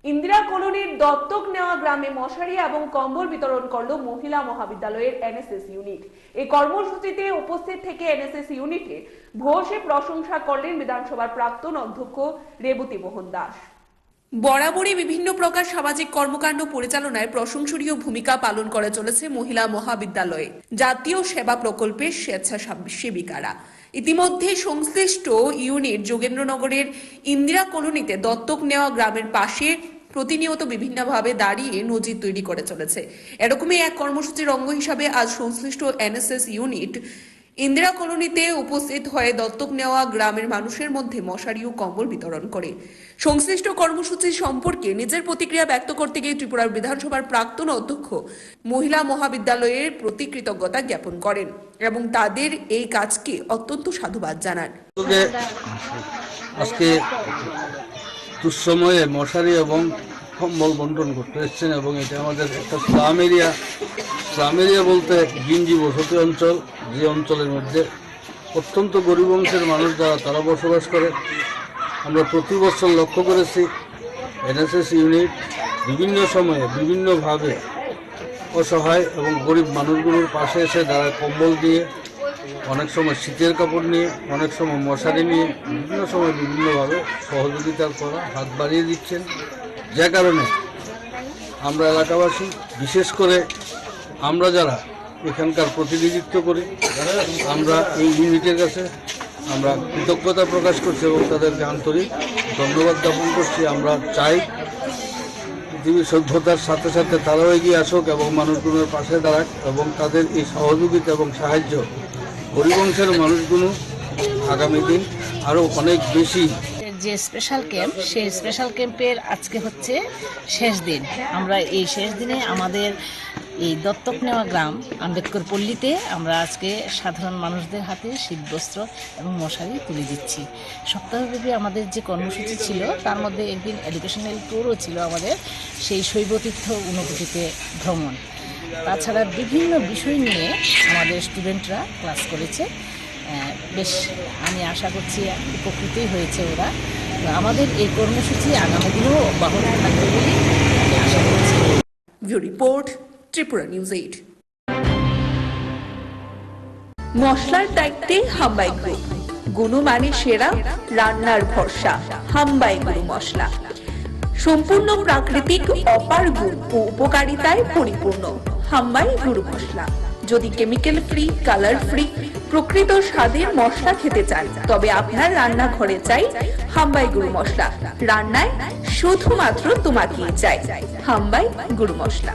ইন্দিরা কলোনির দত্তক নেওয়া গ্রামে মশারি এবং কম্বল বিতরণ করলো মহিলা মহাবিদ্যালয়ের এনএসএস ইউনিট। এই কর্মসূচিতে উপস্থিত থেকে এনএসএস ইউনিটের ভূয়সী প্রশংসা করলেন বিধানসভার প্রাক্তন অধ্যক্ষ রেবতী মোহন দাস। বরাবরই বিভিন্ন প্রকার সামাজিক কর্মকাণ্ড পরিচালনায় প্রশংসনীয় ভূমিকা পালন করে চলেছে মহিলা মহাবিদ্যালয়ে জাতীয় সেবা প্রকল্পের স্বেচ্ছাসেবিকারা। ইতিমধ্যে সংশ্লিষ্ট ইউনিট যোগেন্দ্রনগরের ইন্দিরা কলোনিতে দত্তক নেওয়া গ্রামের পাশে প্রতিনিয়ত বিভিন্নভাবে দাঁড়িয়ে নজির তৈরি করে চলেছে। এরকমই এক কর্মসূচির অঙ্গ হিসাবে আজ সংশ্লিষ্ট এনএসএস ইউনিট ইন্দিরা কলোনিতে উপস্থিত হয়ে দত্তক নেওয়া গ্রামের মানুষের মধ্যে মশারি ও কম্বল বিতরণ করে। সংশ্লিষ্ট কর্মসূচি সম্পর্কে নিজের প্রতিক্রিয়া ব্যক্ত করতে গিয়ে ত্রিপুরার বিধানসভার প্রাক্তন অধ্যক্ষ মহিলা মহাবিদ্যালয়ের প্রতি কৃতজ্ঞতা জ্ঞাপন করেন এবং তাদের এই কাজকে অত্যন্ত সাধুবাদ জানান। আজকে দুঃসময়ে মশারি এবং কম্বল বন্টন করতে এসেছেন এবং এটা আমাদের একটা স্লাম এরিয়া বলতে গিঞ্জি বসতি অঞ্চল, যে অঞ্চলের মধ্যে অত্যন্ত গরিব অংশের মানুষ যারা তারা বসবাস করে। আমরা প্রতি বছর লক্ষ্য করেছি এনএসএস ইউনিট বিভিন্ন সময়ে বিভিন্নভাবে অসহায় এবং গরিব মানুষগুলোর পাশে এসে যারা কম্বল দিয়ে, অনেক সময় শীতের কাপড় নিয়ে, অনেক সময় মশারি নিয়ে বিভিন্ন সময় বিভিন্নভাবে সহযোগিতার করা হাত বাড়িয়ে দিচ্ছেন। যে কারণে আমরা এলাকাবাসী, বিশেষ করে আমরা যারা এখানকার প্রতিনিধিত্ব করি, আমরা এই ইউনিটের কাছে আমরা কৃতজ্ঞতা প্রকাশ করছি এবং তাদেরকে আন্তরিক ধন্যবাদ জ্ঞাপন করছি। আমরা চাই পৃথিবীর সভ্যতার সাথে সাথে তারাও এগিয়ে আসুক এবং মানুষগুলোর পাশে দাঁড়াক এবং তাদের এই সহযোগিতা এবং সাহায্য গরিব অংশের মানুষগুলো আগামী দিন আরও অনেক বেশি। যে স্পেশাল ক্যাম্প, সেই স্পেশাল ক্যাম্পের আজকে হচ্ছে শেষ দিন। আমরা এই শেষ দিনে আমাদের এই দত্তক নেওয়া গ্রাম আম্বেদকর পল্লীতে আমরা আজকে সাধারণ মানুষদের হাতে শীতবস্ত্র এবং মশারি তুলে দিচ্ছি। সপ্তাহব্যাপী আমাদের যে কর্মসূচি ছিল তার মধ্যে একদিন এডুকেশনাল ট্যুরও ছিল আমাদের, সেই শৈবতীর্থ অনুভূতিতে ভ্রমণ। তাছাড়া বিভিন্ন বিষয় নিয়ে আমাদের স্টুডেন্টরা ক্লাস করেছে। বেশ, আমি আশা করছি উপকৃতই হয়েছে ওরা। আমাদের এই কর্মসূচি আগামী দিনেও অব্যাহত থাকবে বলে আমি আশা করছি। Report Tripura news 8। মশলার দায়িত্বে হাম্বাই গ্রুপ, গুণমানে সেরা, রান্নার ভরসা। হাম্বাই গুরু মশলা সম্পূর্ণ প্রাকৃতিক, অপার গুণ ও উপকারিতায় পরিপূর্ণ। হাম্বাই গুরু মশলা। যদি কেমিক্যাল ফ্রি, কালার ফ্রি, প্রকৃত স্বাদের মশলা খেতে চান তবে আপনার রান্নাঘরে চাই হাম্বাই গুরু মশলা। রান্নায় শুধুমাত্র তোমাকেই চাই হাম্বাই গুরু মশলা।